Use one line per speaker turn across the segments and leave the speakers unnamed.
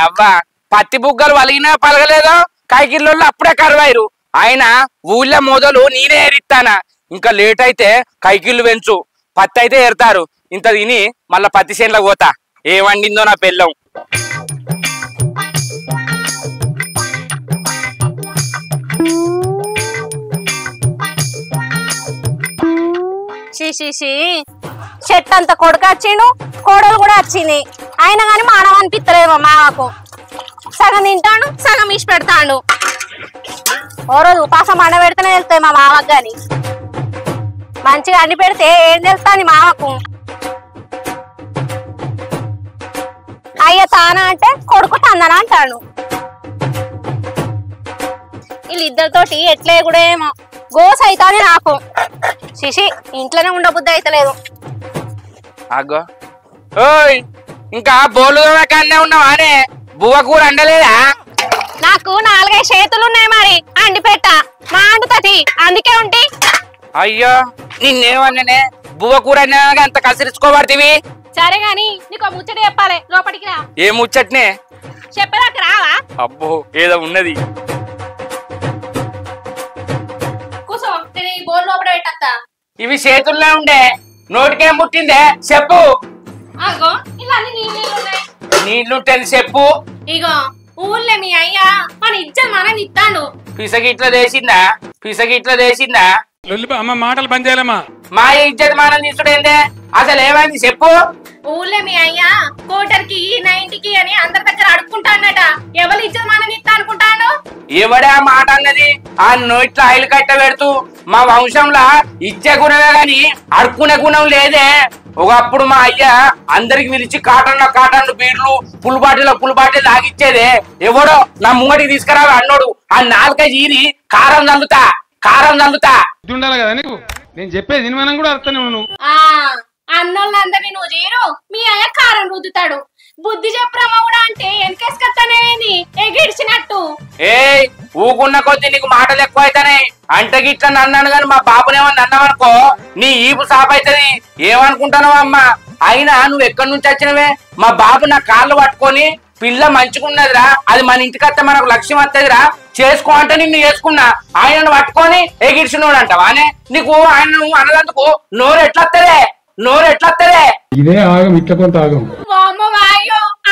అవ్వ పత్తి బుగ్గలు వలిగినా పలగలేదో కైకిల్లోళ్ళు అప్పుడే కరువైరు. ఆయన ఊళ్ళో మొదలు నేనే ఏరిస్తానా. ఇంకా లేట్ అయితే కైకిళ్ళు పెంచు, పత్తి అయితే ఏరుతారు. ఇంత తిని మళ్ళా పత్తి చేనులకు పోతా. ఏ వండిందో నా పెళ్ళం.
చెట్టు అంత కొడుకు వచ్చిండు, కోడలు కూడా వచ్చింది. అయినా కానీ మానవ అనిపిస్తలేమో మాకు. సగం తింటాడు, సగం ఇసి పెడతాడు. ఓ రోజు ఉపాసం మండ పెడితేనే వెళ్తాయి మా మామకు. గాని మంచిగా అన్ని పెడితే ఏం తెలుస్తుంది మామకు? అయ్య తానా అంటే కొడుకు తందనా అంటాడు. వీళ్ళిద్దరితోటి ఎట్లే కూడా ఏమో గోస అవుతుంది నాకు. శిషి ఇంట్లోనే ఉండబుద్ధి అయితలేదు.
అగ్గో ఓయ్, ఇంకా బోలు కన్నా ఉన్నావానే? బువ్వ కూర అండలేదా?
నాకు 4-5 చేతులు ఉన్నాయి, మరి అండి పెట్ట మా అండుతది, అందుకే ఉంటి.
అయ్యో నిన్నేమన్నానే? బువ్వ కూర అన్నాక అంత కసిరించుకోబడుతీవి.
సరే గాని నీకు ముచ్చట చెప్పాలి, లోపలికి రా.
ఏ ముచ్చట్నే?
చెప్పేదాకా రావా?
అబ్బో ఏదో ఉన్నది.
కూసో, నేను ఈ బోల్ లోపల పెట్టత్తా.
ఇవి చేతుల్లో ఉండే, నోటికేం పుట్టిందే చెప్పు.
అగో ఇలా నీళ్ళు ఉన్నాయి.
నీళ్లుంటేది చెప్పు.
ఇగో ఊళ్ళే మీ అయ్యా మన ఇజ్జత్ మనం ఇస్తాడు.
పిసగిట్ల దేసిందా? పిసగిట్ల దేసిందా?
అమ్మ మాటలు బంద్ చేయాలమ్మా.
మా ఇజ్జత్ మనం తీసుడేందే? అసలు ఏమైంది చెప్పు.
ఊళ్ళే మీ అయ్యా కోటర్కి 90కి అని అందరి దగ్గర అడుక్కుంటాడట. ఎవరు ఇజ్జత్ మనం ఇస్తా అనుకుంటాడు?
ఎవడే ఆ మాట అన్నది? ఆ నోట్ల ఆయిల్ కట్ట పెడుతూ మా వంశంలో ఇచ్చే గుణమే గాని అడుక్కునే గుణం లేదే. ఒకప్పుడు మా అయ్య అందరికి పిలిచి కాటన్లు బీర్లు పుల్ బాటిల్ తాగిచ్చేదే. ఎవడో నా ముంగటికి తీసుకురా అన్నోడు ఆ 4 జీరి కారం చల్లుతా
ఉండాలి కదా నీకు. నేను చెప్పేది మనం కూడా అర్థం. నువ్వు
అన్నోళ్ళందరినీ నువ్వు చేరు, మీ అయ్య కారం రుద్దుతాడు. బుద్ధి చెప్పరామా కూడా అంటే వెనకేసుకొస్తానేది ఎగిడిచినట్టు.
ఏ ఊకున్న కొద్ది నీకు మాటలు ఎక్కువ అవుతానే. అంటే గిట్లా అన్నాను గాని మా బాబునేమన్నా అన్నావనుకో నీ ఈపు సాప్ అవుతుంది. ఏమనుకుంటానో అమ్మా. అయినా నువ్వు ఎక్కడి నుంచి వచ్చినవే? మా బాబు నా కాళ్ళు పట్టుకొని పిల్ల మంచుకున్నదిరా, అది మన ఇంటికి వస్తే మనకు లక్ష్యం వస్తుందిరా, చేసుకో అంటే నిన్ను చేసుకున్నా. ఆయనను పట్టుకొని ఎగిడిచినోడు అంటావానే? నీకు ఆయన అన్నదందుకు నోరు ఎట్లత్తదే?
ఇదే ఆగం, ఇట్లా కొంత ఆగం.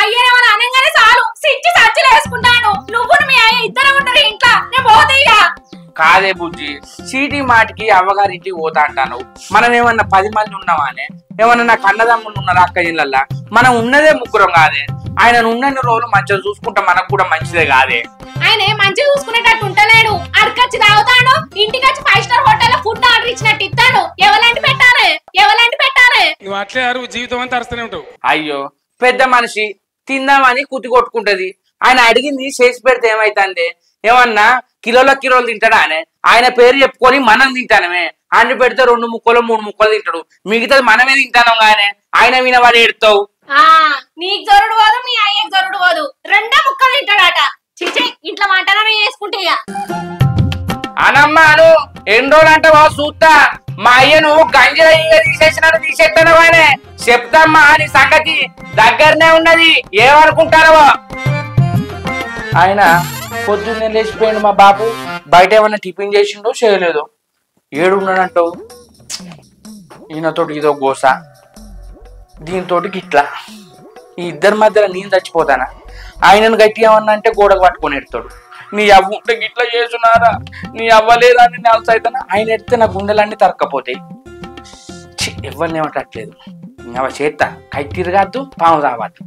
అయ్యేమని అనగానే చాలు సిచ్చి సచ్చిలు వేసుకుంటాను. నువ్వు మీ అయ్య ఇద్దరు ఉంటారు ఇంట్లో, నేను పోతీగా.
కాదే బుజ్జి, చీటి మాటికి అవ్వగారింటికి పోతా అంటాను. మనం ఏమన్నా 10 మంది ఉన్నావానే? ఏమన్నా నాకు అన్నదమ్ములు ఉన్నారా అక్క ఇళ్ళల్లా? మనం ఉన్నదే 3 కాదే. ఆయన ఉన్నన్ని రోజులు మంచిగా చూసుకుంటా, మనకు కూడా మంచిదే కాదే.
ఆయన మంచిగా చూసుకునేటట్టు ఉంటలేడు. అడకొచ్చి తాగుతాడు, ఇంటికి వచ్చి 5 స్టార్ హోటల్ ఫుడ్ ఆర్డర్ ఇచ్చినట్టు ఇస్తాడు. ఎవలాంటి పెట్టాలి
నువ్వు అట్లే జీవితం అంతా అరుస్తూనే ఉంటావు.
అయ్యో పెద్ద మనిషి తిందామని కుతి కొట్టుకుంటది. ఆయన అడిగింది చేసి పెడితే ఏమైతుంది? ఏమన్నా కిలోలు తింటాడా అనే? ఆయన పేరు చెప్పుకొని మనం తింటానమే. అన్ని పెడితే 2 ముక్కలు 3 ముక్కలు తింటాడు, మిగతాది మనమే తింటాను. కానీ ఆయన వినవాడు ఏడుతావు.
నీకు జరుడు పోదు, మీ అయ్యకి జరుడు పోదు, 2 ముక్కలు తింటాడట. చిచి ఇంట్లో వంటనే చేసుకుంటే
అనమ్మాను ఎన్ని రోజులు అంటావా చూస్తా. మా అయ్యను గంజల తీసేస్తాను ఆయన చెప్తామ్మా అని సంగతి దగ్గరనే ఉన్నది. ఏమనుకుంటారో. ఆయన పొద్దున్నే లేచిపోయిండు మా బాబు. బయట ఏమన్నా టిఫిన్ చేసిండో చేయలేదు. ఏడున్నాడంటావు. ఈయనతోటి ఇదో గోస, దీంతో గిట్లా. ఈ ఇద్దరి మధ్యలో నేను చచ్చిపోతానా? ఆయనను గట్టి ఏమన్నా అంటే గోడకు పట్టుకొని ఎడతాడు. నీ అవ్వ ఉంటే గిట్లా చేస్తున్నారా, నీ అవ్వలేదా అని నేను అవుతాయితానా? ఆయన ఎడితే నా గుండెలన్నీ తరక్కపోతాయి. ఎవరిని ఏమంటట్లేదు. అవ చేస్తా, కై తిరగద్దు, పాము రావద్దు.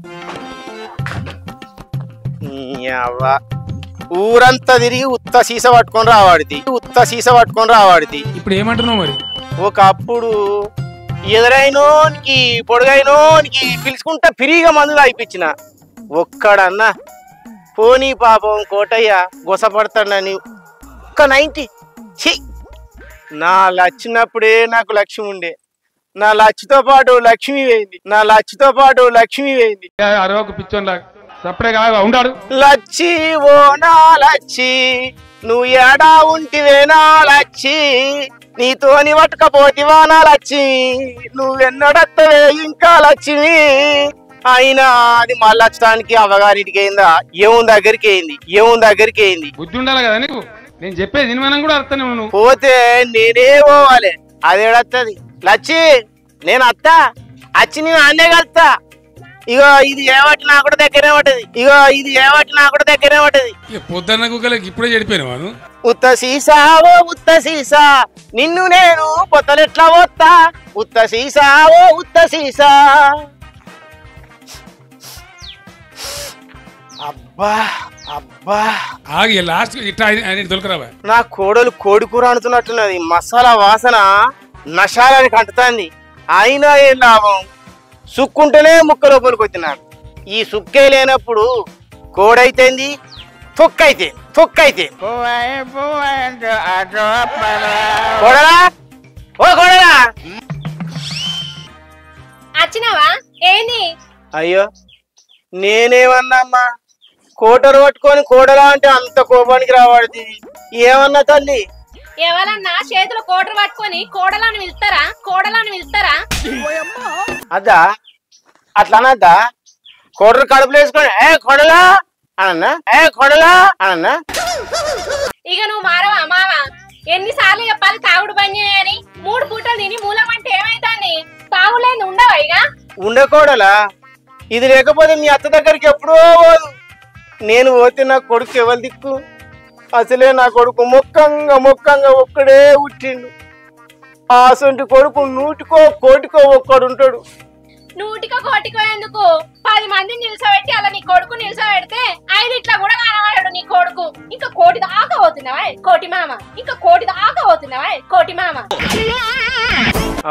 ఊరంతా తిరిగి ఉత్త సీస పట్టుకొని రావాడిది.
ఇప్పుడు ఏమంటున్నావు మరి?
ఒకప్పుడు ఎదురైనోనికి పొడుగైనోనికి పిలుచుకుంటా ఫ్రీగా మందులు అయిపించిన. ఒక్కడన్నా పోనీ పాపం కోటయ్య గొసపడతాడని ఒక్క 90. నా లచ్చినప్పుడే నాకు లక్ష్మి ఉండే. నా లచ్చితో పాటు లక్ష్మి వేయింది.
అరవకు పిచ్చోన్లా సప్పుడే కాగా ఉండాడు.
లచ్చి ఓ నా లచ్చి, నువ్వు ఏడా ఉంటివే నా లచ్చి, నీతోని పట్టుకపోతివా నా లచ్చి, నువ్వెన్నడత్తవే ఇంకా లక్ష్మి, అయినా అది మళ్ళీ వచ్చడానికి అవ్వగారింటికి అయిందా ఏముంది దగ్గరికి అయింది
బుద్ధి ఉండాలి కదా నీకు నేను చెప్పేది వినమనం కూడా అర్థనే నువ్వు
పోతే నేనే పోవాలి అదేడత్తది లచ్చి నేను అత్తా వచ్చి నేను అన్నే కలుతా ఇగో ఇది ఏవటి నా కూడా దగ్గరే ఉంటది
పొద్దున్న కుక్కలకి ఇప్పుడే చెడిపోయినా
ఉత్త సీసా ఓ ఉత్త సీసా నిన్ను నేను పొత్తలెట్లా పోతా ఉత్త సీసా ఓ ఉత్త సీసా అబ్బా అబ్బా
ఆగి లాస్ట్ ఇట్లా దొరకరావా
నా కోడలు కోడి కూర అనుతున్నట్టున్నది మసాలా వాసన నషాలని కంటుతాంది అయినా ఏం లాభం సుక్కుంటేనే ముక్క లోపలికి వచ్చినాడు ఈ సుక్కే లేనప్పుడు కోడైతేంది తొక్కైతే కోడలా ఓ కోడలా
వచ్చినావా ఏంది
అయ్యో నేనేమన్నామ్మా కోటరు పట్టుకొని కోడలా అంటే అంత కోపానికి రావాడిది ఏమన్నా తల్లి
ఎవరన్నా చేతులు కోటరు పట్టుకొని కోడలను పిలుస్తారా
అద్దా అట్లా అనద్దా కోటరు కడుపులు వేసుకొని కోడలా అనన్నా
ఇక నువ్వు మారవా మావా ఎన్నిసార్లు చెప్పాలి తాగుడు బంద్ చేయని 3 పూటలు తిని మూలమంటే ఏమైతాంది తాగులేని ఉండవా ఇక
ఉండకూడలా ఇది లేకపోతే మీ అత్త దగ్గరికి ఎప్పుడో పోదు నేను పోతే నా కొడుకు ఎవరు దిక్కు అసలే నా కొడుకు మొక్కంగా ఒక్కడే పుట్టిండు ఆసంటి కొడుకు 100కో 1,00,00,000కో ఒక్కడు ఉంటాడు
100కో 1,00,00,000కో ఎందుకు 10 మందిని నిల్చోబెట్టి అలా నీ కొడుకు నిల్చోబెడితే 5 ఇట్లా కూడా కనబడాడు నీ కొడుకు ఇంకా 1,00,00,000 దాకా పోతున్నావా కోటి మామ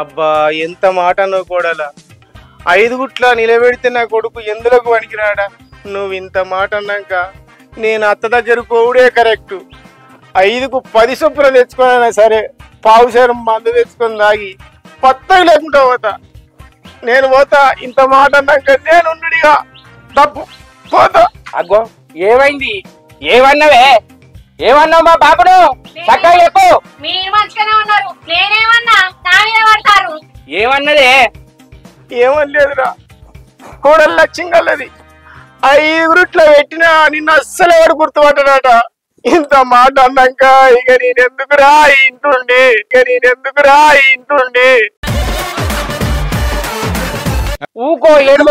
అబ్బా ఎంత మాట నువ్వు కూడాలా 5 గుట్ల నిలబెడితే నా కొడుకు ఎందులకు పనికిరాడా నువ్వు ఇంత మాట అన్నాక నేను అత్త దగ్గర పోవుడే కరెక్ట్ 5కు 10 చొప్పున తెచ్చుకున్నా సరే పావుసేరం మందు తెచ్చుకొని తాగి పత్తగా లేకుండా పోతా నేను పోతా ఇంత మాట అన్నాక నేను ఉండడిగా తప్పు పోతా
అగ్గో ఏమైంది ఏమన్నావు మా బాబును చక్కగా చెప్పు
మీరు మంచిగానే ఉన్నారు నేనేమన్నా నా మీద పడతారు
ఏమన్నదే
ఏమనలేదురా కోడలు లక్ష్యంగల్లది 5 గుట్ల పెట్టినా నిన్ను అస్సలు ఎవరు గుర్తుపట్టడాట ఇంత మాట అన్నాక ఇక నేనెందుకురా ఇంటుండి
ఊకో ఏడు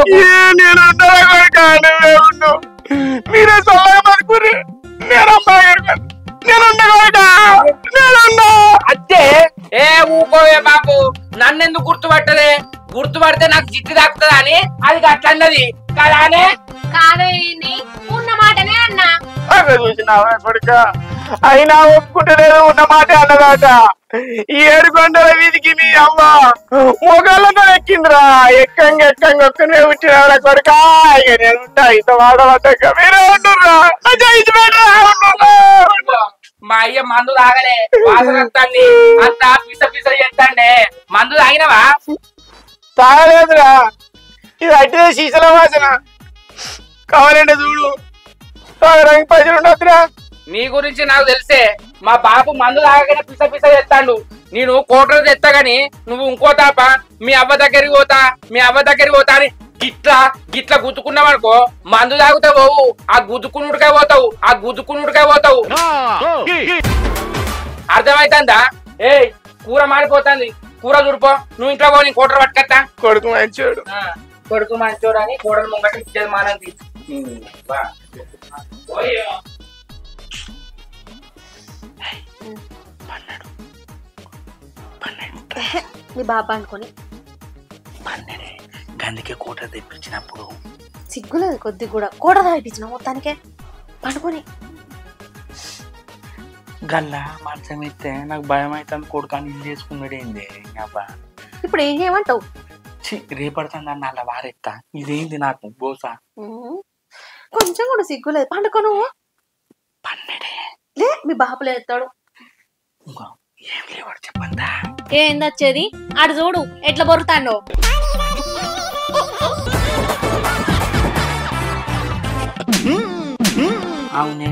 నేను నువ్వే ఉండు మీరే చల్లగా బతుకుర్రి నేను
అచ్చే ఏ ఊకోవే బాబు నన్నెందుకు గుర్తుపడితే నాకు జిట్టు తాకుతుందా అని అది అట్లన్నది కదానే
కాదేంది ఉన్న మాటనే అన్నా
చూసినావా కొడుక అయినా ఒప్పుకుంటలేదు ఉన్న మాట అన్నదాట ఈ 7 కొండల వీధికి మీ అమ్మ మొగలతో ఎక్కిందిరా ఎక్కంగా ఒక్కనే పుట్టినాడా కొడుక ఇక నేను ఉంటా ఇంత వాడబడ్డాక మీరే ఉంటుర్రా
మా అయ్య మందు తాగలే వాసన వస్తుంది అంతా పిస చేస్తాండే మందు తాగినవా
తాగలేదురా ఇది అట్టే సీసల వాసన కావాలంటే చూడు తాగడానికి పైసలు ఉండొద్దురా
నీ గురించి నాకు తెలిసే మా బాబు మందు తాగగానే పిస చేస్తాడు నేను కోటలు తెస్తా గాని నువ్వు ఇంకో తాప మీ అవ్వ దగ్గరికి పోతా అని గిట్లా గుద్దుకున్నావు అనుకో మందు తాగుతా పోవు ఆ గుద్దుకునుడికాయ పోతావు అర్థమైతుందా ఏ కూర మాడిపోతుంది కూర చూడిపో నువ్వు ఇంట్లో పో నీ కోటలు పట్టుకత్తా
కొడుకు మంచోడు
అని కోడలు ముంగట ఇచ్చేది మానంది
మీ బాబా అనుకోని
గందుకే కోట తెప్పించినప్పుడు
సిగ్గులేదు కొద్ది కూడా కూడ తాగిపించిన మొత్తానికే పండుకొని
గల్లా మంచం ఇస్తే నాకు భయం అవుతుంది కొడుకాని ఇల్లు చేసుకున్నాడేంది అబ్బా
ఇప్పుడు ఏం చేయమంటావు
రేపడుతుంది అన్న అలా వారెత్తా ఇదేంది నాకు బోసా
కొంచెం కూడా సిగ్గులేదు పండుకో నువ్వు
పన్నెడే
లే మీ బాబులు ఎత్తాడు
ఏం లేవాడు చెప్పందా
ఏందొచ్చేది అడు చూడు ఎట్లా బొరుతాండో
అవునే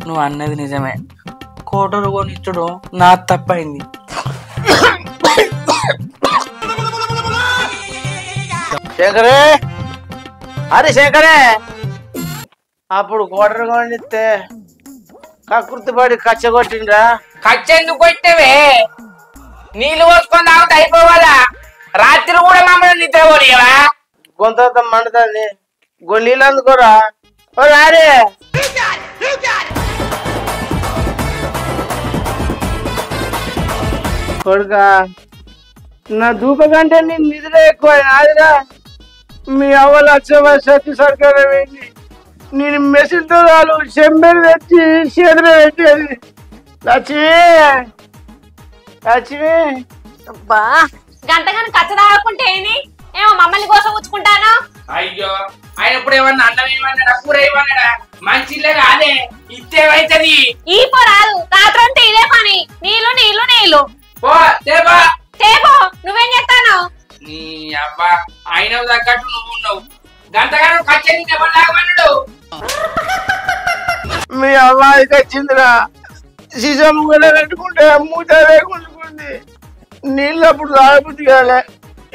నువ్వు అన్నది నిజమే కోటలు కొనిచ్చుడు నా తప్పైంది
శంకరే
అరే శంకరే అప్పుడు కోటరు కొనిస్తే కకృతిపడి కచ్చగొట్టిండ్రా.
ఖర్చెందుకు కొట్టేవే? నీళ్ళు పోసుకొని తాగుతా అయిపోవాలా? రాత్రి కూడా మమ్మల్ని నిద్ర పోనీయవా?
గొంత మండుతుంది. నీళ్ళు అందుకోరా. రారే కొడుకా, నా దూప కంటే నీ నిధుల ఎక్కువ నాదిరా. మీ అవ్వలు సత్తి సర్కారం ఏంటి? నేను మెసిన్తో చాలు చెంబెలు తెచ్చి చేతులు పెట్టేది. లక్ష్మి లక్ష్మి
అబ్బా గంటగాని కచ్చ తాగకుంటే ఏమో మమ్మల్ని కోసం ఉంచుకుంటాను.
అయ్యో ఆయన ఇప్పుడు ఏమన్నా అన్నం ఏమన్నాడా, కూర ఏమన్నాడా? మంచిలే కాదే, ఇచ్చేవైతుంది.
ఈ పో రాదు, రాత్రంతా ఇదే పని. నీళ్లు నీళ్లు నీళ్లు.
పో తేపో
తేపో. నువ్వేం చేస్తాను?
నీ అబ్బా ఆయన తగ్గట్టు నువ్వు ఉన్నావు. గంటగానం ఖర్చు ఎవరు
మీ అమ్మాయికి వచ్చిందిరా. సీసం కూడా కట్టుకుంటే మూట లేకుంటుంది. నీళ్ళు అప్పుడు తాగబుద్ధి కాలే,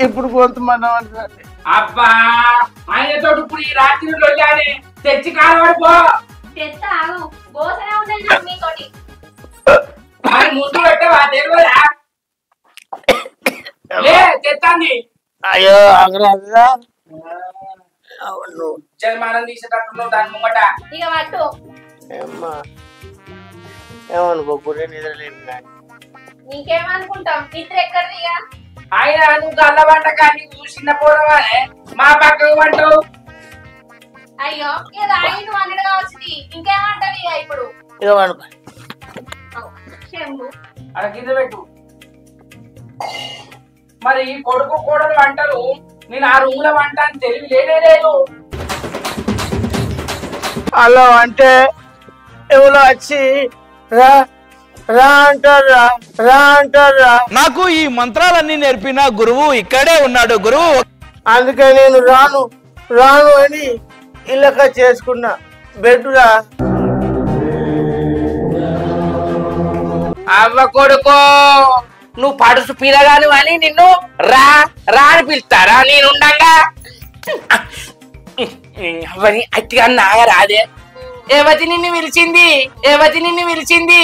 ఇప్పుడు కొంతమంది అంటారు.
అబ్బా ఆయనతో ఇప్పుడు ఈ రాత్రి వెళ్ళాలి. తెచ్చి కాలవాడిపో. ఆయన ముందు పెట్టవా? తెలియదా? లే తెత్తాంది.
అయ్యో అగ్రహ
జన్మానం తీసేటట్టున్నావు దాని ముంగట.
ఇక పట్టు.
ఏమనుకోకుండా నిద్రలేదు.
నీకేమనుకుంటాం? నిద్ర ఎక్కడిది?
ఆయన నువ్వు గల్ల వంట కానీ చూసిన పోరవానే మా పక్కకు వంటవు.
అయ్యో ఏదో ఆయన వండగా వచ్చింది, ఇంకేమంటావు? ఇక ఇప్పుడు
అక్కడ కింద పెట్టు. మరి కొడుకు కోడలు వంటలు నేను ఆ రూమ్ లో వంట అని తెలివి లేనే లేదు.
అలా అంటే ఎవరో వచ్చి రా రా అంటారా, రా అంటారా.
నాకు ఈ మంత్రాలన్నీ నేర్పిన గురువు ఇక్కడే ఉన్నాడు గురువు.
అందుకే నేను రాను రాను అని ఇళ్ళక చేసుకున్నా. బెడ్రా
అవ్వ కొడుకో, నువ్వు పడుసు పిల్లగాను అని నిన్ను రా రా అని పిలుస్తారా? నేనుండగా అవని అట్టిగా నాగరాదే. ఏవతి నిన్ను పిలిచింది? ఏవతి నిన్ను పిలిచింది?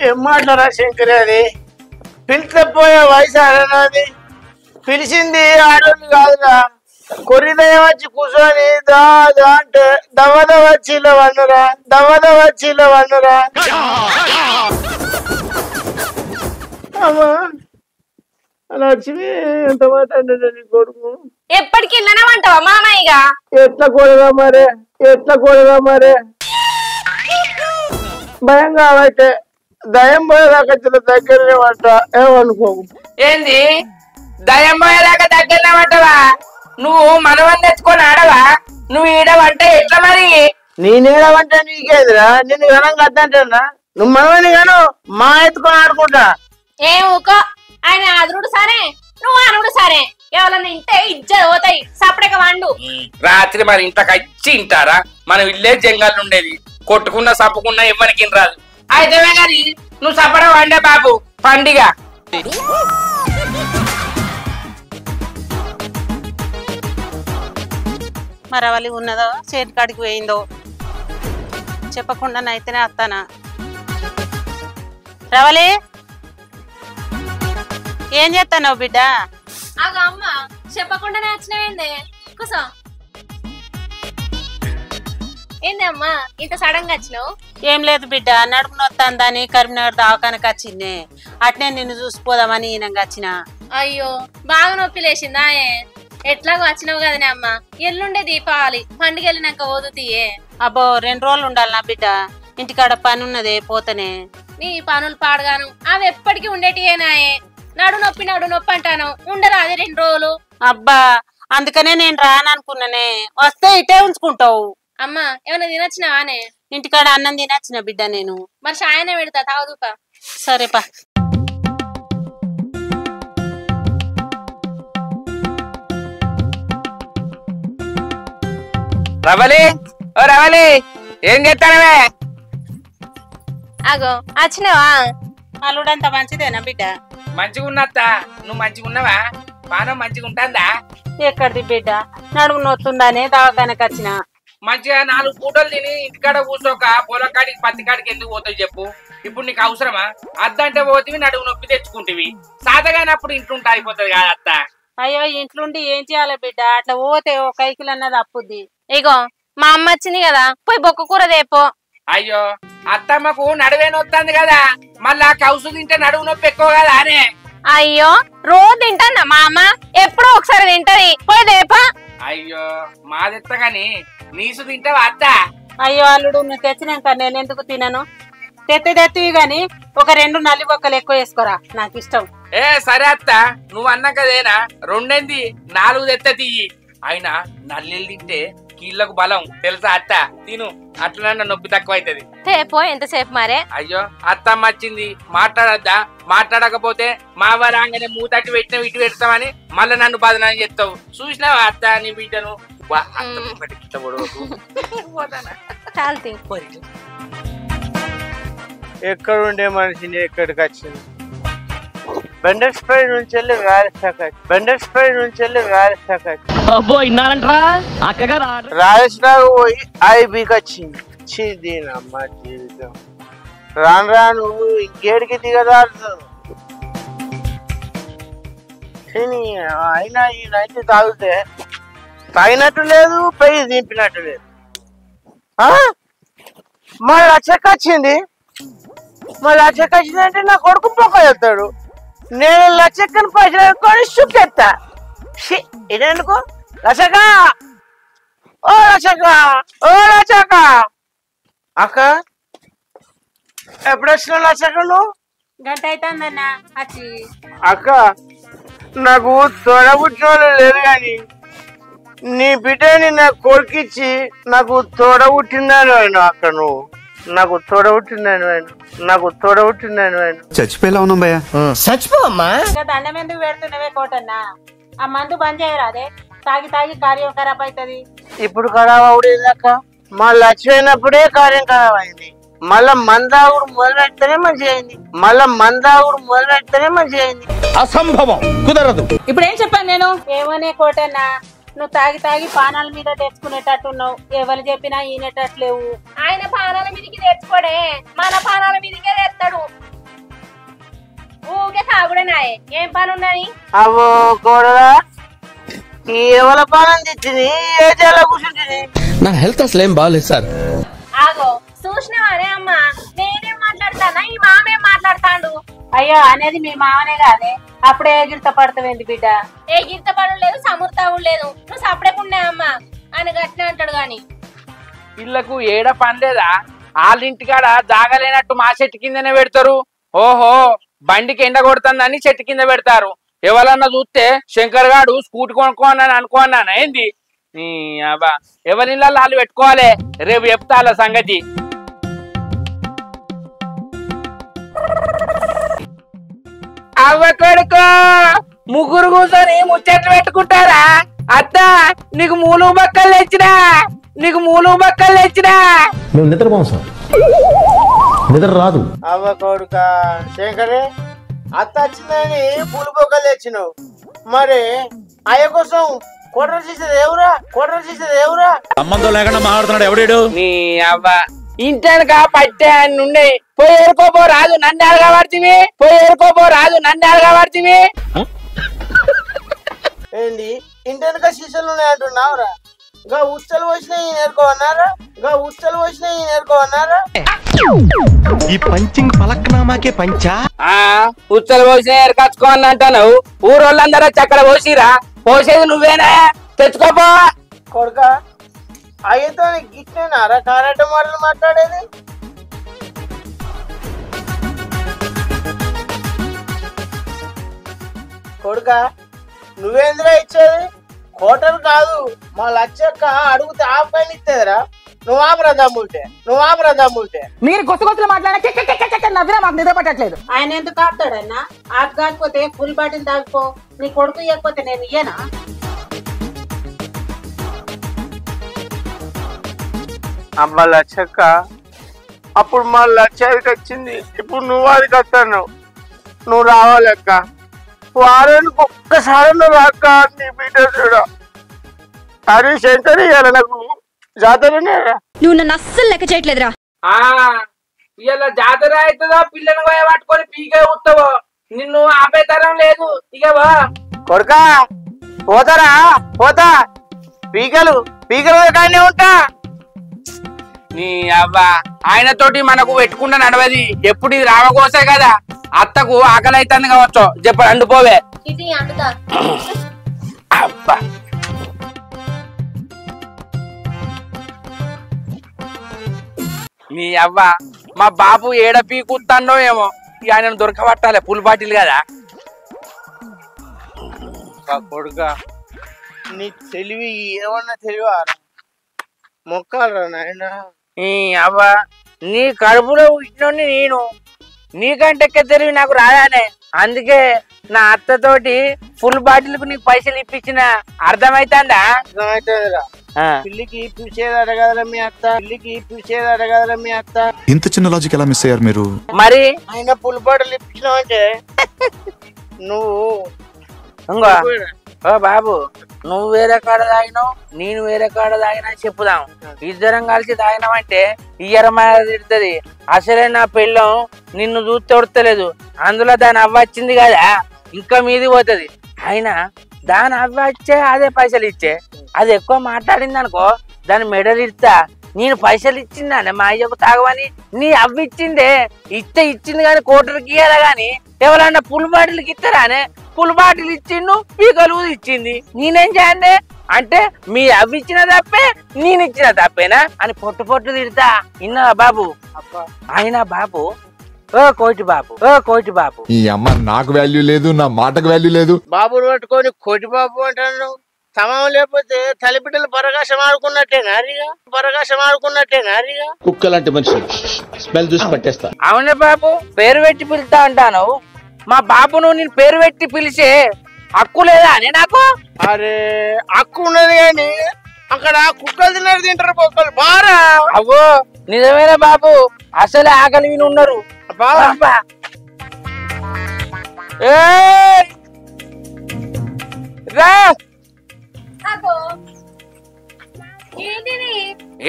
ఏం మాట్లాడరా శంకర్? అది పిలిచిపోయే వయసు అన్నది. పిలిచింది ఆడోళ్ళు కాదురా. కొరిదయం వచ్చి కూర్చొని దా దా అంటే దవద వచ్చిలో వన్నరా, దవద వచ్చిలో వన్నరా. అమ్మా అలా వచ్చి ఎంత మాట అంటే నీ కొడుకు
ఎప్పటికి ఇల్లనమంటావా మామయ్యగా?
ఎట్లా కూడగా మరే, ఎట్లా కూడగా మరే. భయం కాబట్టి దయం పోయేదాకా దగ్గరనే అంట. ఏమనుకో.
ఏంది దయం పోయేదాకా దగ్గరనే వంటవా? నువ్వు మనవన్ని తెచ్చుకొని ఆడవా? నువ్వు ఈడవంటే ఎట్లా మరి?
నేనేడవంటే నీకేదిరా? నిన్ను ఘనంగా అద్దంటా. నువ్వు మనవని గాను మా ఎత్తుకొని ఆడుకుంటా.
ఏ ఊకో, ఆయన అదురుడు సరే, నువ్వు అనుడు సరే. ఎవరన్నా ఇంటే ఇజ్జలు పోతాయి. సపడక వండు.
రాత్రి మరి ఇంతకు వచ్చి ఇంటారా? మనం ఇల్లే జంగాలు ఉండేది. కొట్టుకున్నా సప్పుకున్నా ఇవ్వనికి రాదు. అయితే కానీ నువ్వు సపడ వండే బాబు పండిగ.
మరి అవలి ఉన్నదో చేతి కాడికి పోయిందో చెప్పకుండా అయితేనే వస్తానా. రవలి ఏం చేస్తావు బిడ్డ?
అమ్మ చెప్పకుండానే వచ్చినవేందే? కూసో. ఏంది అమ్మా ఇంత సడన్ గా వచ్చినావు?
ఏం లేదు బిడ్డ, నడుపు నొత్తాందని కరీంనగర్ దవాఖానకు వచ్చింది. అట్నే నిన్ను చూసిపోదామని ఈయనగా వచ్చిన.
అయ్యో బాగా నొప్పి లేచిందా? ఎట్లాగో వచ్చినావు కదనే అమ్మ. ఎల్లుండే దీపావళి పండుగ వెళ్ళినాక ఓదుతీయే.
అబ్బో 2 రోజులు ఉండాలి నా బిడ్డ. ఇంటికాడ పని ఉన్నదే పోతనే.
నీ పనులు పాడగాను అవి ఎప్పటికీ ఉండేటియేనాయే. నడు నొప్పి అంటాను. ఉండరా అది 2 రోజులు?
అబ్బా అందుకనే నేను రాననుకున్నానే. వస్తే ఇటే ఉంచుకుంటావు.
అమ్మా ఏమన్నా తినొచ్చినావానే?
ఇంటికాడ అన్నం తినొచ్చిన బిడ్డ నేను.
మరి సాయనే పెడతా తాగుదుపా.
సరేపా.
రవలి ఓ రవలి ఏం చేస్తానవే?
అగో వచ్చినావా?
అల్లుడంతా మంచిదేనా బిడ్డ?
మంచిగా ఉన్నత్తా. నువ్వు మంచిగా ఉన్నావా? పానం మంచిగా ఉంటుందా?
ఎక్కడిది బిడ్డ, నడుము నొత్తుందనే దవాఖానకు వచ్చిన.
మంచిగా 4 పూటలు తిని ఇంటికాడ కూర్చోక పొలం కాడికి పత్తి కాడికి ఎందుకు పోతావు చెప్పు? ఇప్పుడు నీకు అవసరమా? అద్దంటే పోతివి, నడుము నొప్పి తెచ్చుకుంటేవి. సాతగానప్పుడు ఇంట్లుంటే అయిపోతుంది కదా అత్త.
అయ్యో ఇంట్లుండి ఏం చేయాలి బిడ్డ, అట్లా పోతే ఓ కైకిలు అన్నది అప్పుద్ది.
ఇగో మా అమ్మ వచ్చింది కదా, పోయి బొక్క కూర తేపో.
అయ్యో అత్తమ్మకు నడువే నొత్తంది కదా, మళ్ళా కౌసు తింటే నడువు నొప్పి ఎక్కువ కదా అనే.
అయ్యో రోజు తింటానా మా అమ్మ? ఎప్పుడో ఒకసారి తింటది, పోయి తేపా.
అయ్యో మాదెత్త గాని నీసు తింటావా అత్త?
అయ్యో అల్లుడు, నువ్వు తెచ్చినాక నేను ఎందుకు తినను? తెత్తివి గాని ఒక 2 నల్లి బొక్కలు ఎక్కువ వేసుకోరా, నాకు ఇష్టం.
ఏ సరే అత్త, నువ్వు అన్నాకదేనా 2 4 తెత్త తీయి. అయినా నల్లిలు తింటే కీళ్ళకు బలం తెలుసా అత్త? తిను, అట్లనన్నా నొప్పి తక్కువ అవుతుంది.
తేపో, ఎంతసేపు మరే?
అయ్యో అత్తమ్మ వచ్చింది, మాట్లాడద్దా? మాట్లాడకపోతే మా రాగానే మూతట్టి పెట్టినవి ఇటు పెడతామని మళ్ళీ నన్ను బదనాన్ని చెప్తావు. చూసినావా అత్త నీ బిడ్డను?
ఎక్కడుండే మనిషిని ఎక్కడికి వచ్చింది? బెండర్ స్ప్రే నుంచి వెళ్ళి రాజేష్రావు పోయి ఐబీకి వచ్చింది. దీనమ్మ జీవితం, రాను రాను ఇంకేడికి దిగదారు. అయినా ఈ నైట్ తాగితే తాగినట్టు లేదు, పెయ్యి దింపినట్టు లేదు. మా లచ్చక్క వచ్చింది, అంటే నా కొడుకు పొక్క చెప్తాడు. నేను లచ్చక్కని పైసలు కొని సుక్కెత్తా. ఇదెందుకు? లచ్చక్క, ఓ లచ్చక్క, ఓ లచ్చక్క. అక్క ఎప్పుడు వచ్చినావు లచ్చక్క? నువ్వు
గంట అవుతుందన్నా వచ్చి.
అక్క నాకు తోడబుట్టిన వాళ్ళు లేరు కానీ నీ బిడ్డని నా కొడుకిచ్చి నాకు తోడబుట్టిందని ఆయన. అక్క నువ్వు నాకు తోడబుట్టిందని ఆయన.
చచ్చిపోయేలా ఉన్నాం భయ్యా.
చచ్చిపోమ్మా.
ఇంకా దండం ఎందుకు పెడుతున్నవే కోటన్నా? ఆ మందు బంద్ చేయరాదే, తాగి కార్యం ఖరాబ్ అవుతుంది.
ఇప్పుడు ఖరాబ్ అవుడేదాక మా లక్ష్మైనప్పుడే కార్యం ఖరాబ్ అయింది. మళ్ళా మందాగుడు మొదలెడితేనే మంచిగా అయింది.
అసంభవం, కుదరదు.
ఇప్పుడు ఏం చెప్పాను నేను? ఏమనే కోటన్నా, నువ్వు తాగి పానాల మీద తెచ్చుకునేటట్టున్నావు. ఎవరు చెప్పినా ఈనేటట్లేవు.
ఆయన పానాల మీదకి తెచ్చుకోడే, మన పానాల మీదకే తెస్తాడు. ఊకే తాగుడేనాయే, ఏం పని ఉన్నది?
అవో కోడలా, ఎవరి పానం తెచ్చింది? ఏ చేయాల కూర్చుంటుంది?
నా హెల్త్ అసలు ఏం బాగాలేదు సార్.
ఆగో చూసినావానే అమ్మా, నేనేం మాట్లాడతానా, ఈ మామేం మాట్లాడతాడు.
అయ్యో అనేది మీ మామనే కాదే, అప్పుడే ఎగిరిత పడతావేంది బిడ్డ?
ఏ గిరిత పడు లేదు, సమృతావుడు లేదు. నువ్వు సపడేకున్నా అమ్మా, ఆయన గట్టిన అంటాడు గాని.
వీళ్ళకు ఏడ పనిలేదా? వాళ్ళింటికాడ జాగలేనట్టు మా చెట్టు కిందనే పెడతారు. ఓహో బండికి ఎండ కొడుతుందని చెట్టు కింద పెడతారు. ఎవరన్నా చూస్తే శంకర్ గాడు స్కూటీ కొనుక్కోనని అనుకోన్నాను. ఏంది అబ్బా, ఎవరిళ్ళ వాళ్ళు పెట్టుకోవాలి. రేపు చెప్తా సంగతి. అవ్వ కొడుకో, ముగ్గురు కూర్చొని ముచ్చట్లు పెట్టుకుంటారా? అత్త నీకు మూలు బక్కలు తెచ్చినా,
మేము నిద్రపోం సార్, నిద్ర రాదు.
అవ్వ కొడుక శంకరే, అత్త వచ్చిందని పూలు బొక్కలు తెచ్చినావు, మరి అయ్య కోసం కోటర్ చేసేది ఎవరా?
సంబంధం లేకుండా మాట్లాడుతున్నాడు ఎవడాడు?
నీ అవ్వ ఇంటనక పట్టే అన్ని ఉన్నాయి. పోయి ఏరుకోపో రాదు, నన్ను అడగబడుతుంది.
ఏంటి ఇంటెనక శిష్యులు ఉన్నాయి అంటున్నావురా? గా ఉచ్చలు వచ్చినాయి నేర్చుకోవన్నారా?
ఈ పంచింగ్ పలక్నామాకే పంచా.
ఉచ్చలు పోసిన ఎరకచ్చుకో అని అంటున్నావు. ఊరోళ్ళందరూ చక్కడ పోసిరా, పోసేది నువ్వేనా? తెచ్చుకోపో.
కొడుక అయ్యతో గిట్నేనారా కారట మాటలు మాట్లాడేది? కొడుక నువ్వేంద్రా ఇచ్చేది? కోటర్ కాదు, మా లచ్చక్క అడుగుతే ఆపని ఇస్తేదిరా. నువ్వు ఆపరా దమ్ముంటే.
మీరు కొత్త మాట్లాడే మాకు నిద్ర పట్టట్లేదు. ఆయన ఎందుకు ఆపుతాడన్నా? ఆపు కాకపోతే ఫుల్ బాటిల్ తాగిపో. నీ కొడుకు ఇవ్వకపోతే నేను ఇయ్యనా?
అమ్మ లచ్చక్క అప్పుడు మా లచ్చాదికి వచ్చింది, ఇప్పుడు నువ్వు అది కట్టాను. నువ్వు రావాలక్క, వారానికి ఒక్కసారి రాక నీ బిడ్డ చూడ. అరే శంకర్ ఇవాళ నాకు జాతరనే.
నువ్వు నన్ను అస్సలు లెక్క చేయట్లేదురా.
ఇలా జాతర అవుతుందా పిల్లని పోయి పట్టుకొని పీకే ఉత్తావో నిన్ను ఆపేతరం లేదు. ఇక
కొడుకా పోతారా? పోతా. పీకలు కానీ ఉంటా.
నీ అవ్వ ఆయనతోటి మనకు పెట్టుకున్న నడవది. ఎప్పుడు ఇది రామకోసే కదా. అత్తకు ఆకలి అవుతుంది కావచ్చు. చెప్ప అండుపోవే. అబ్బా నీ అవ్వ మా బాబు ఏడ పీకుతాండో ఏమో. ఆయనను దొరకబట్టాలి. పుల్ బాటిల్ కదా.
కొడుకా నీ తెలివి ఏమన్నా తెలివా? మొక్కాలరా నాయన.
నీ అవ్వ నీ కడుపులో పుట్టినోని నేను. నీకంటే తెలివి నాకు రాదానే. అందుకే నా అత్తతోటి ఫుల్ బాటిల్ కు నీకు పైసలు ఇప్పించిన. అర్థమైతుందా?
అర్థమైతుందిరా. పిల్లికి పిలిచేది అడగదరా మీ అత్త. పిల్లికి పిలిచేది అడగదరా మీ అత్త.
ఇంత చిన్న లాజిక్ ఎలా మిస్ అయ్యారు మీరు?
మరి
ఆయన ఫుల్ బాటిల్ ఇప్పించినావంటే నువ్వు
బాబు నువ్వు వేరే కాడ తాగినావు నేను వేరే కాడ తాగినా చెప్పుదాం. ఇద్దరం కలిసి తాగినామంటే ఇయ్యరమాదిడుతుంది. అసలే నా పెళ్ళం నిన్ను చూస్తే ఉడతలేదు. అందులో దాని అవ్వ వచ్చింది కదా ఇంకా మీది పోతుంది. అయినా దాని అవ్వ వచ్చే అదే పైసలు ఇచ్చే. అది ఎక్కువ మాట్లాడింది అనుకో దాని మెడలు ఇస్తా. నేను పైసలు ఇచ్చిందానే మా అయ్యకు తాగవని. నీ అవ్వ ఇచ్చిందే. ఇచ్చింది కానీ కోటరికి ఇయ్యాలా గాని ఎవరన్నా పుల్ బాటిల్కి ఇస్తారానే. పుల్ బాటిల్ ఇచ్చిండు పీకలు ఇచ్చింది. నేనేం చేయండి అంటే మీ అవ్వ ఇచ్చిన తప్పే నేను ఇచ్చిన తప్పేనా అని పొట్టు తిడతా. ఇన్నా బాబు ఆయన బాబు కోటి బాబు
ఈ అమ్మ నాకు వాల్యూ లేదు, నా మాటకు వాల్యూ లేదు.
బాబుని పట్టుకొని కోటి బాబు అంటాను. సమయం లేకపోతే తలిపిట్టలు పరకాశం ఆడుకున్నట్టేనా?
కుక్కలాంటి మనిషి స్మెల్ చూసి పట్టేస్తా.
అవునే బాబు పేరు పెట్టి పిలుస్తా అంటాను. మా బాబును నేను పేరు పెట్టి పిలిచే హక్కు లేదా అని నాకు?
అరే హక్కు ఉన్నది కానీ అక్కడ కుక్కలు తింటారు కుక్కలు బారా.
అవ్వో నిజమేనా బాబు? అసలే ఆకలి విని ఉన్నారు.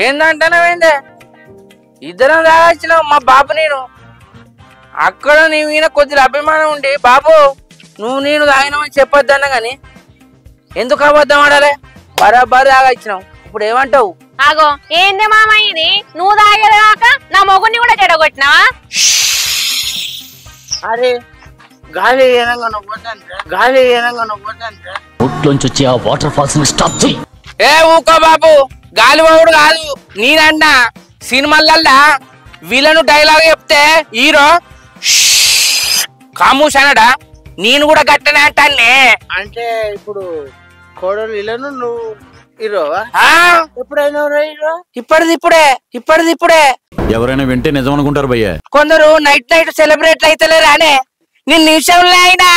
ఏందంటానవేందే? ఇద్దరం తాగొచ్చినావు మా బాబు నేను. అక్కడ నీ మీద కొద్దిగా అభిమానం ఉండి బాబు నువ్వు నేను తాగినావని చెప్పొద్దన్నా గాని ఎందుకు అబద్ధం ఆడాలి? బరాబర్ తాగొచ్చినావు. ఇప్పుడు ఏమంటావు?
ఆగో ఏంది మామ ఇది? నువ్వు తాగేదాకా నా మొగుడిని కూడా చెడగొట్టినావా?
అరే గాలి
ఒట్లోంచి వచ్చి ఆ వాటర్ ఫాల్స్ ని స్టాప్ చేయి.
ఏ ఊకో బాబు. గాలివాడు కాదు నేనన్నా. సినిమాలల్లా విలను డైలాగ్ చెప్తే హీరో కామూష్ అనడా. నేను కూడా గట్టనే అంటానే.
అంటే ఇప్పుడు కోడలు ఇలను నువ్వు హీరోవా? ఎప్పుడైనా హీరో?
ఇప్పటిదిప్పుడే.
ఎవరైనా వింటే నిజం అనుకుంటారు భయ్య.
కొందరు నైట్ సెలబ్రేట్ అయితలేరానే. నేను నిమిషంలో అయినా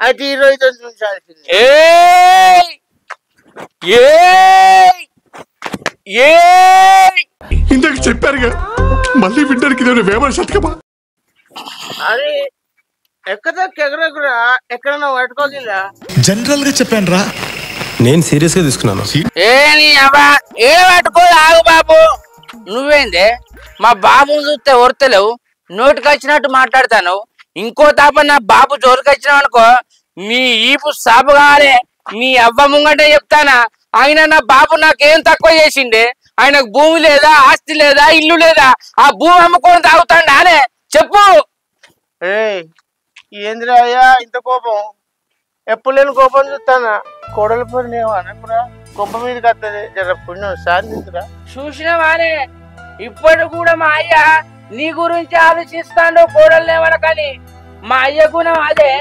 అయితే హీరో ఇదో చూసాల్సింది.
ఇందాక చెప్పారుగా మళ్ళీ వినడానికి వేమన శతకమా?
అరే ఎక్కడెక్కరా ఎక్కడన్నా పట్టుకోగిల్లా?
జనరల్ గా చెప్పాను రా.
నేను సీరియస్ గా తీసుకున్నాను.
ఏ పట్టుకో ఆగు బాబు. నువ్వేందే మా బాబుని చూస్తే ఓర్తలేవు. నోటికి వచ్చినట్టు మాట్లాడతాను. ఇంకో తాప నా బాబు జోలికి వచ్చినావు అనుకో నీ ఈపు సాపు కావాలి. నీ అవ్వ ముంగంటే చెప్తానా. ఆయన నా బాబు నాకేం తక్కువ చేసిండే? ఆయనకు భూమి లేదా, ఆస్తి లేదా, ఇల్లు లేదా? ఆ భూమి అమ్ముకొని తాగుతాండా అనే చెప్పు.
ఏందిరా అయ్యా ఇంత కోపం? ఎప్పుడు లేని కోపం చూస్తానా. కోడలు పడినేవా కొంప మీదకి వస్తుంది. జర పుణ్యం సాధించురా.
చూసినవానే ఇప్పటి కూడా మా అయ్య నీ గురించి ఆలోచిస్తాడు. కోడలు లేవనకని మా అయ్య గుణం అదే.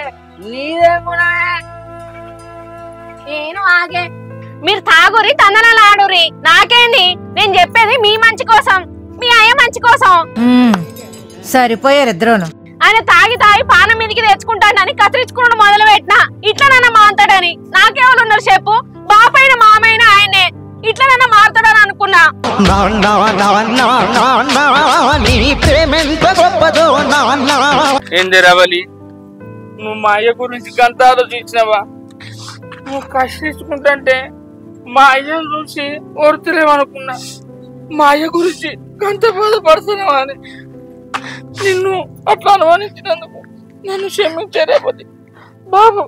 నీదే గుణమే.
నేను ఆగే మీరు తాగురి తందనాలు ఆడురి. నాకేంది? నేను చెప్పేది మీ మంచి కోసం, మీ అయ్య మంచి కోసం.
సరిపోయారు ఇద్దరును.
ఆయన తాగి పానం మీదకి తెచ్చుకుంటాడని కత్తిరించుకున్నాడు మొదలు పెట్టినా. ఇట్లా నన్న మారుతాడని నాకేవాళ్ళు ఉన్నారు చెప్పు? బాపైన మామైన ఆయనే. ఇట్లా నన్న మారుతాడని అనుకున్నా.
ఏంది రవలి
నువ్వు మా అయ్య గురించి గంత ఆలోచించినవా? నువ్వు కష్టించుకుంటుంటే మా అయ్యను చూసి ఓర్తలేమనుకున్నా. మా అయ్య గురించి గంత బాధపడుతున్నావా అని నిన్ను అట్లా అనుమానించినందుకు నన్ను క్షమించలేకపోతే బాబు.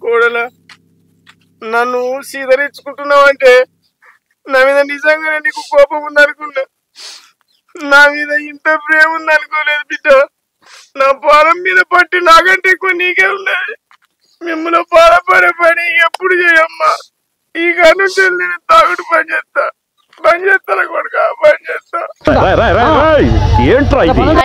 కోడలా, నన్ను సీదరించుకుంటున్నావంటే నా మీద నిజంగానే నీకు కోపం ఉందనుకున్నా. నా మీద ఇంత ప్రేమ ఉందనుకోలేదు బిడ్డ. నా పాలం మీద పట్టి నాకంటే ఎక్కువ నీకే ఉన్నది. మిమ్మల్ని బాధపడే పని ఎప్పుడు చేయమ్మా. ఈ నుంచి నేను తాగుడు పని చేస్తా కొడుక, పని చేస్తా.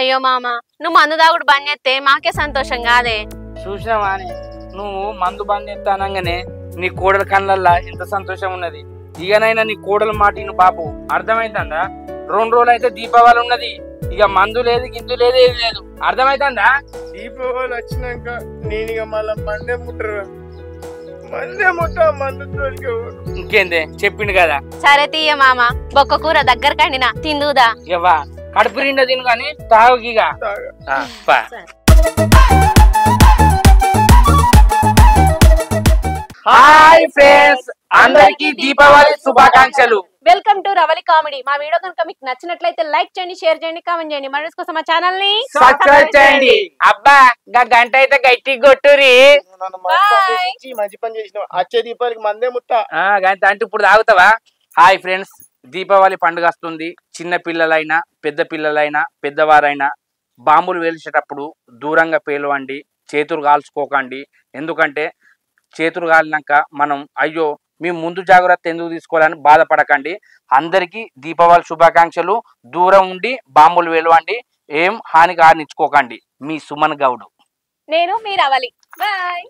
అయ్యో మామ, నువ్వు మందు తాగుడు బంద్ చేస్తే మాకే సంతోషం కాదే.
చూసినావా అని నువ్వు మందు బంద్ చేస్తానంగానే నీ కోడల కళ్ళల్లా ఎంత సంతోషం ఉన్నది. ఇకనైనా నీ కోడల మాట ఇను బాబు, అర్థమైతుందా? 2 రోజులు అయితే దీపావళి ఉన్నది. ఇక మందు లేదు, గిందు లేదు, ఏది లేదు. అర్థమైతుందా?
దీపావళి వచ్చినాక నేను ఇక మళ్ళా మండే ముట్టరా, మందు
ఇంకేందే చెప్పిండు కదా.
సరే తీయ మామ, బొక్క కూర దగ్గర కండినా తిందుదా.
ఇవ్వా కడుపు నిండా తిను కానీ తాగుకిగా. హాయ్ ఫ్రెండ్స్, అందరికి దీపావళి శుభాకాంక్షలు.
Welcome to Ravali comedy. మా వీడియో కనుక మీకు నచ్చినట్లయితే లైక్ చేయండి, షేర్ చేయండి, కామెంట్ చేయండి. మన కోసం మా ఛానల్ ని
సబ్స్క్రైబ్ చేయండి. అబ్బా గంట అయితే గట్టి కొట్టురి.
మంచి పని చేసినావు. వచ్చే దీపావళికి మందే ముట్ట
గంట అంటే ఇప్పుడు తాగుతావా? హాయ్ ఫ్రెండ్స్, దీపావళి పండుగ వస్తుంది. చిన్న పిల్లలైనా పెద్ద పిల్లలైనా పెద్దవారైనా బాంబులు వేల్చేటప్పుడు దూరంగా పేలవండి, చేతులు కాల్చుకోకండి. ఎందుకంటే చేతులు కాలినాక మనం అయ్యో మేము ముందు జాగ్రత్త ఎందుకు తీసుకోవాలని బాధపడకండి. అందరికీ దీపావళి శుభాకాంక్షలు. దూరం ఉండి బాంబులు వేలవండి, ఏం హాని కానిచ్చుకోకండి. మీ సుమన్ గౌడ్.
నేను మీ రవలి. బాయ్.